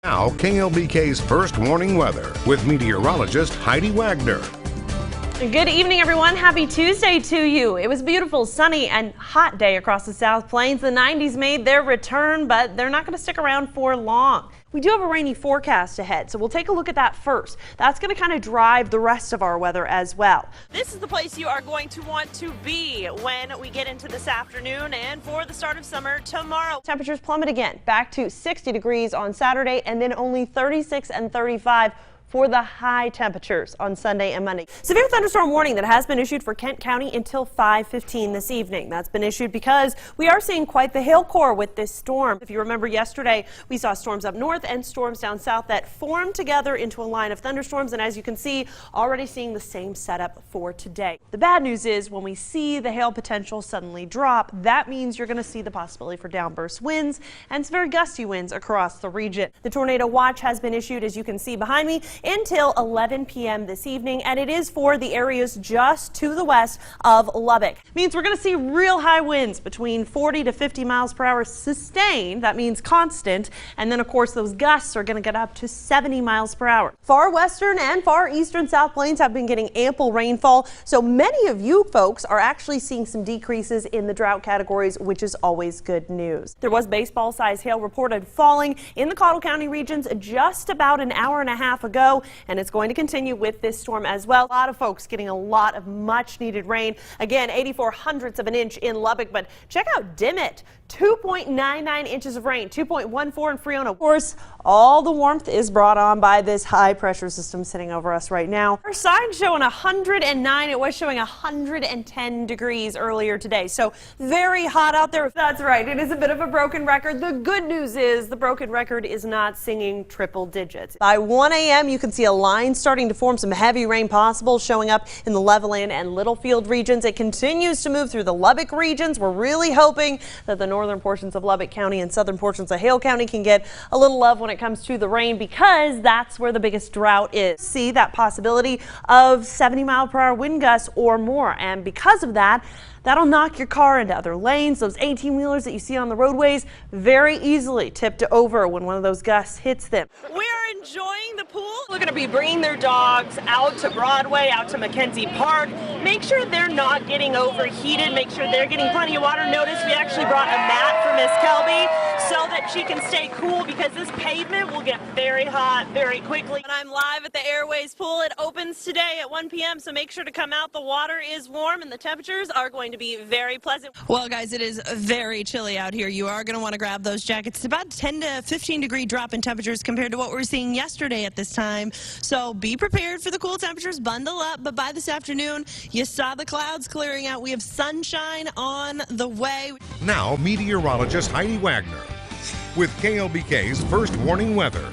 Now, KLBK's first warning weather with meteorologist Heidi Waggoner. Good evening, everyone. Happy Tuesday to you. It was a beautiful, sunny and hot day across the South Plains. The 90s made their return, but they're not going to stick around for long. We do have a rainy forecast ahead, so we'll take a look at that first. That's going to kind of drive the rest of our weather as well. This is the place you are going to want to be when we get into this afternoon and for the start of summer tomorrow. Temperatures plummet again, back to 60 degrees on Saturday and then only 36 and 35 for the high temperatures on Sunday and Monday. Severe thunderstorm warning that has been issued for Kent County until 5:15 this evening. That's been issued because we are seeing quite the hail core with this storm. If you remember yesterday, we saw storms up north and storms down south that formed together into a line of thunderstorms, and as you can see, already seeing the same setup for today. The bad news is when we see the hail potential suddenly drop, that means you're going to see the possibility for downburst winds and some very gusty winds across the region. The tornado watch has been issued, as you can see behind me, until 11 p.m. this evening, and it is for the areas just to the west of Lubbock. Means we're going to see real high winds between 40 to 50 miles per hour sustained. That means constant. And then, of course, those gusts are going to get up to 70 miles per hour. Far western and far eastern South Plains have been getting ample rainfall, so many of you folks are actually seeing some decreases in the drought categories, which is always good news. There was baseball-sized hail reported falling in the Cottle County regions just about an hour and a half ago. And it's going to continue with this storm as well. A lot of folks getting a lot of much needed rain. Again, 84/100ths of an inch in Lubbock, but check out Dimmitt, 2.99 inches of rain, 2.14 in Freona. Of course, all the warmth is brought on by this high pressure system sitting over us right now. Our sign showing 109. It was showing 110 degrees earlier today. So very hot out there. That's right. It is a bit of a broken record. The good news is the broken record is not singing triple digits. By 1 a.m. you can see a line starting to form, some heavy rain possible showing up in the Levelland and Littlefield regions. It continues to move through the Lubbock regions. We're really hoping that the northern portions of Lubbock County and southern portions of Hale County can get a little love when it comes to the rain, because that's where the biggest drought is. See that possibility of 70-mile-per-hour wind gusts or more, and because of that, that'll knock your car into other lanes. Those 18-wheelers that you see on the roadways very easily tipped over when one of those gusts hits them. We are enjoying the pool. We're going to be bringing their dogs out to Broadway, out to Mackenzie Park. Make sure they're not getting overheated. Make sure they're getting plenty of water. Notice we actually brought a mat for Miss Kelby so that she can stay cool, because this pavement will get very hot very quickly. And I'm live at the Airways pool. It opens today at 1 p.m. so make sure to come out. The water is warm and the temperatures are going to be very pleasant. Well, guys, it is very chilly out here. You are going to want to grab those jackets. It's about 10 to 15 degree drop in temperatures compared to what we were seeing yesterday at this time. So be prepared for the cool temperatures. Bundle up. But by this afternoon, you saw the clouds clearing out. We have sunshine on the way. Now, meteorologist Heidi Waggoner with KLBK's first warning weather.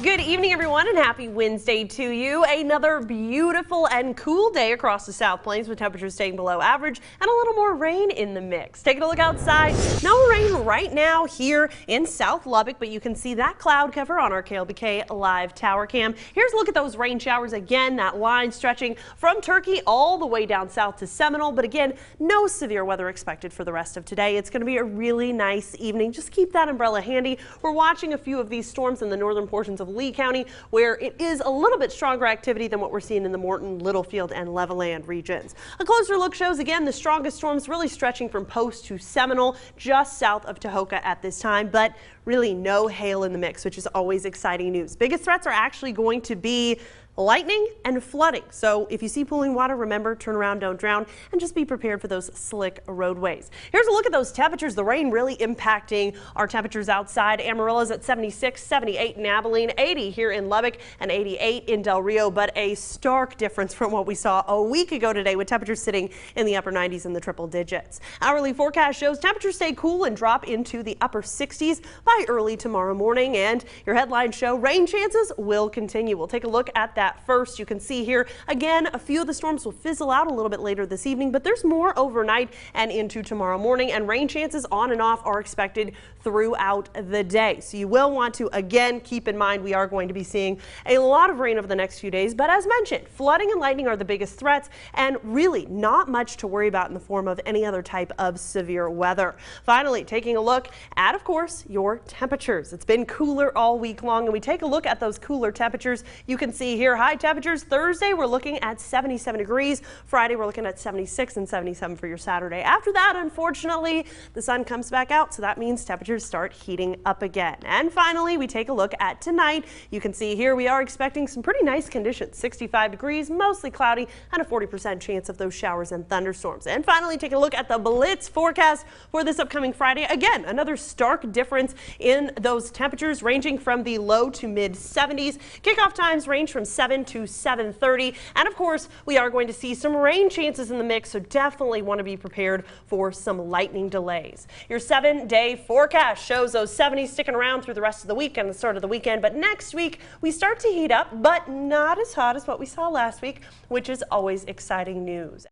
Good evening, everyone, and happy Wednesday to you. Another beautiful and cool day across the South Plains with temperatures staying below average and a little more rain in the mix. Taking a look outside, no rain right now here in South Lubbock, but you can see that cloud cover on our KLBK live tower cam. Here's a look at those rain showers again, that line stretching from Turkey all the way down south to Seminole. But again, no severe weather expected for the rest of today. It's going to be a really nice evening. Just keep that umbrella handy. We're watching a few of these storms in the northern portions of Lee County, where it is a little bit stronger activity than what we're seeing in the Morton, Littlefield, and Levelland regions. A closer look shows again the strongest storms really stretching from Post to Seminole, just south of Tahoka at this time, but really no hail in the mix, which is always exciting news. Biggest threats are actually going to be lightning and flooding. So if you see pooling water, remember, turn around, don't drown, and just be prepared for those slick roadways. Here's a look at those temperatures. The rain really impacting our temperatures outside. Amarillo's at 76, 78 in Abilene, 80 here in Lubbock, and 88 in Del Rio, but a stark difference from what we saw a week ago today, with temperatures sitting in the upper 90s and the triple digits. Hourly forecast shows temperatures stay cool and drop into the upper 60s by early tomorrow morning, and your headlines show rain chances will continue. We'll take a look at that at first. You can see here again, a few of the storms will fizzle out a little bit later this evening, but there's more overnight and into tomorrow morning, and rain chances on and off are expected throughout the day. So you will want to again keep in mind we are going to be seeing a lot of rain over the next few days, but as mentioned, flooding and lightning are the biggest threats, and really not much to worry about in the form of any other type of severe weather. Finally, taking a look at, of course, your temperatures. It's been cooler all week long, and we take a look at those cooler temperatures. You can see here high temperatures Thursday, we're looking at 77 degrees. Friday, we're looking at 76 and 77 for your Saturday. After that, unfortunately, the sun comes back out, so that means temperatures start heating up again. And finally, we take a look at tonight. You can see here we are expecting some pretty nice conditions. 65 degrees, mostly cloudy, and a 40% chance of those showers and thunderstorms. And finally, take a look at the Blitz forecast for this upcoming Friday. Again, another stark difference in those temperatures ranging from the low to mid 70s. Kickoff times range from 7 to 7:30. And of course, we are going to see some rain chances in the mix, so definitely want to be prepared for some lightning delays. Your 7-day forecast shows those 70s sticking around through the rest of the week and the start of the weekend. But next week, we start to heat up, but not as hot as what we saw last week, which is always exciting news.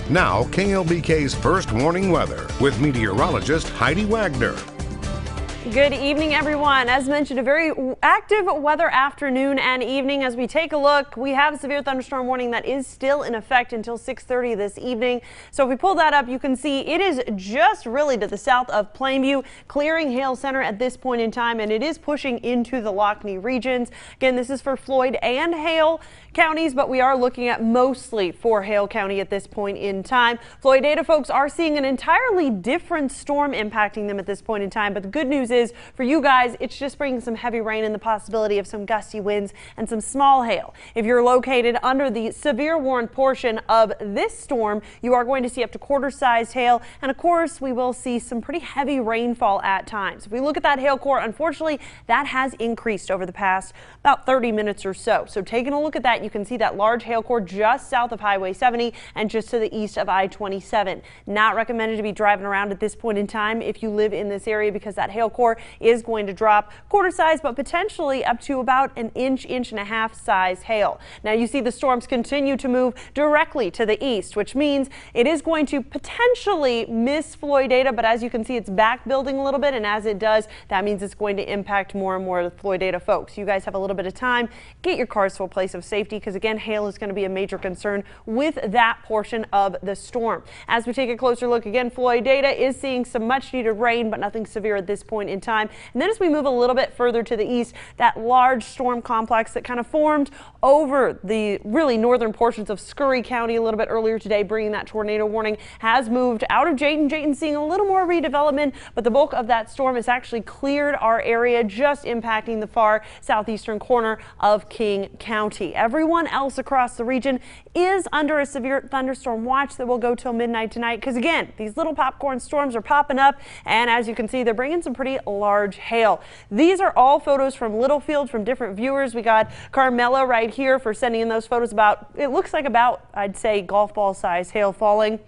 Now, KLBK's first warning weather with meteorologist Heidi Waggoner. Good evening, everyone. As mentioned, a very active weather afternoon and evening. As we take a look, we have a severe thunderstorm warning that is still in effect until 6:30 this evening. So if we pull that up, you can see it is just really to the south of Plainview, clearing hail center at this point in time, and it is pushing into the Lockney regions. Again, this is for Floyd and Hale counties, but we are looking at mostly for Hale County at this point in time. Floyd data folks are seeing an entirely different storm impacting them at this point in time, but the good news is for you guys, it's just bringing some heavy rain and the possibility of some gusty winds and some small hail. If you're located under the severe warned portion of this storm, you are going to see up to quarter-sized hail, and of course we will see some pretty heavy rainfall at times. If we look at that hail core, unfortunately that has increased over the past about 30 minutes or so. So taking a look at that, you can see that large hail core just south of Highway 70 and just to the east of I-27. Not recommended to be driving around at this point in time if you live in this area, because that hail core is going to drop quarter size, but potentially up to about an inch and a half size hail. Now you see the storms continue to move directly to the east, which means it is going to potentially miss Floyd data, but as you can see, it's back building a little bit, and as it does, that means it's going to impact more and more of the Floyd data folks. You guys have a little bit of time. Get your cars to a place of safety, because again, hail is going to be a major concern with that portion of the storm. As we take a closer look, again, Floyd data is seeing some much needed rain, but nothing severe at this point in time. And then as we move a little bit further to the east, that large storm complex that kind of formed over the really northern portions of Scurry County a little bit earlier today, bringing that tornado warning, has moved out of Jayton. Jayton seeing a little more redevelopment, but the bulk of that storm has actually cleared our area, just impacting the far southeastern corner of King County. Everyone else across the region is under a severe thunderstorm watch that will go till midnight tonight, because again, these little popcorn storms are popping up, and as you can see, they're bringing some pretty large hail. These are all photos from Littlefield from different viewers. We got Carmela right here for sending in those photos about, it looks like about, I'd say, golf ball size hail falling.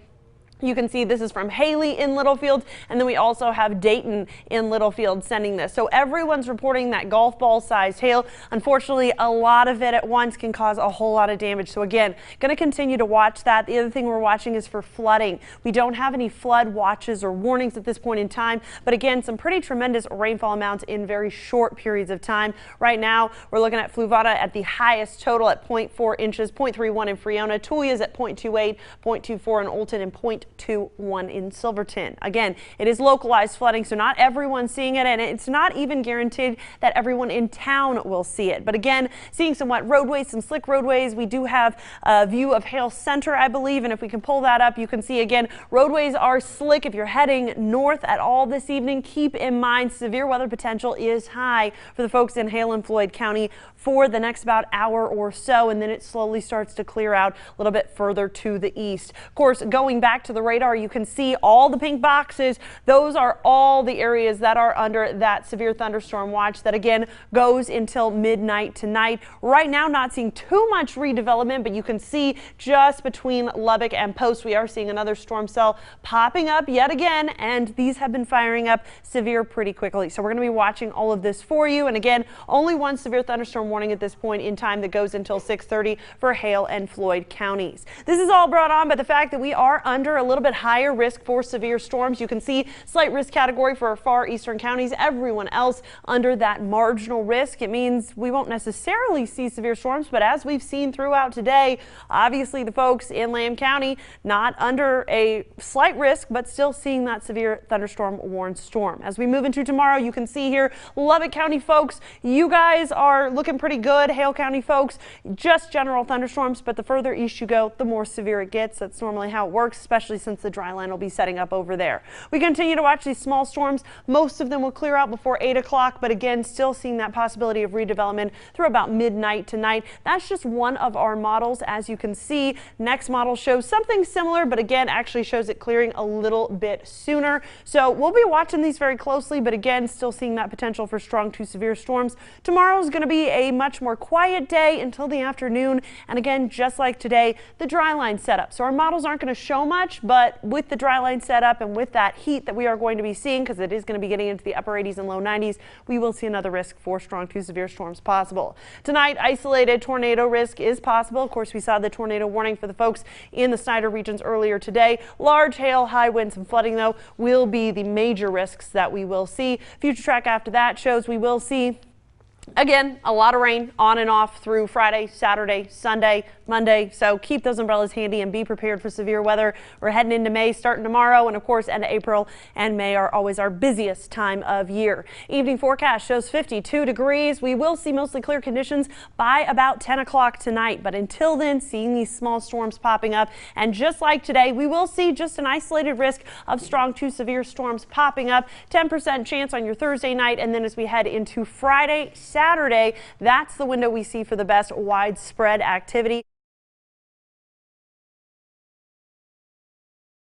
You can see this is from Haley in Littlefield, and then we also have Dayton in Littlefield sending this. So everyone's reporting that golf ball sized hail. Unfortunately, a lot of it at once can cause a whole lot of damage. So again, going to continue to watch that. The other thing we're watching is for flooding. We don't have any flood watches or warnings at this point in time, but again, some pretty tremendous rainfall amounts in very short periods of time. Right now, we're looking at Fluvanna at the highest total at 0.4 inches, 0.31 in Freona. Tulia's at 0.28, 0.24 in Olton, and 0.21 in Silverton. Again, it is localized flooding, so not everyone's seeing it, and it's not even guaranteed that everyone in town will see it. But again, seeing some wet roadways, some slick roadways. We do have a view of Hale Center, I believe, and if we can pull that up, you can see again, roadways are slick. If you're heading north at all this evening, keep in mind severe weather potential is high for the folks in Hale and Floyd County for the next about hour or so, and then it slowly starts to clear out a little bit further to the east. Of course, going back to the the radar, you can see all the pink boxes. Those are all the areas that are under that severe thunderstorm watch that again goes until midnight tonight. Right now, not seeing too much redevelopment, but you can see just between Lubbock and Post, we are seeing another storm cell popping up yet again, and these have been firing up severe pretty quickly. So we're going to be watching all of this for you. And again, only one severe thunderstorm warning at this point in time that goes until 6:30 for Hale and Floyd counties. This is all brought on by the fact that we are under a little bit higher risk for severe storms. You can see slight risk category for our far eastern counties. Everyone else under that marginal risk. It means we won't necessarily see severe storms, but as we've seen throughout today, obviously the folks in Lamb County not under a slight risk, but still seeing that severe thunderstorm warned storm. As we move into tomorrow, you can see here Lubbock County folks, you guys are looking pretty good. Hale County folks, just general thunderstorms, but the further east you go, the more severe it gets. That's normally how it works, especially since the dry line will be setting up over there. We continue to watch these small storms. Most of them will clear out before 8 o'clock, but again, still seeing that possibility of redevelopment through about midnight tonight. That's just one of our models. As you can see, next model shows something similar, but again, actually shows it clearing a little bit sooner. So we'll be watching these very closely, but again, still seeing that potential for strong to severe storms. Tomorrow is going to be a much more quiet day until the afternoon. And again, just like today, the dry line setup. So our models aren't going to show much, but with the dry line setup and with that heat that we are going to be seeing, because it is going to be getting into the upper 80s and low 90s, we will see another risk for strong to severe storms possible. Tonight, isolated tornado risk is possible. Of course, we saw the tornado warning for the folks in the Snyder regions earlier today. Large hail, high winds and flooding, though, will be the major risks that we will see. Future track after that shows we will see again, a lot of rain on and off through Friday, Saturday, Sunday, Monday. So keep those umbrellas handy and be prepared for severe weather. We're heading into May starting tomorrow, and of course end of April and May are always our busiest time of year. Evening forecast shows 52 degrees. We will see mostly clear conditions by about 10 o'clock tonight. But until then, seeing these small storms popping up, and just like today, we will see just an isolated risk of strong to severe storms popping up. 10% chance on your Thursday night, and then as we head into Friday, Saturday, that's the window we see for the best widespread activity.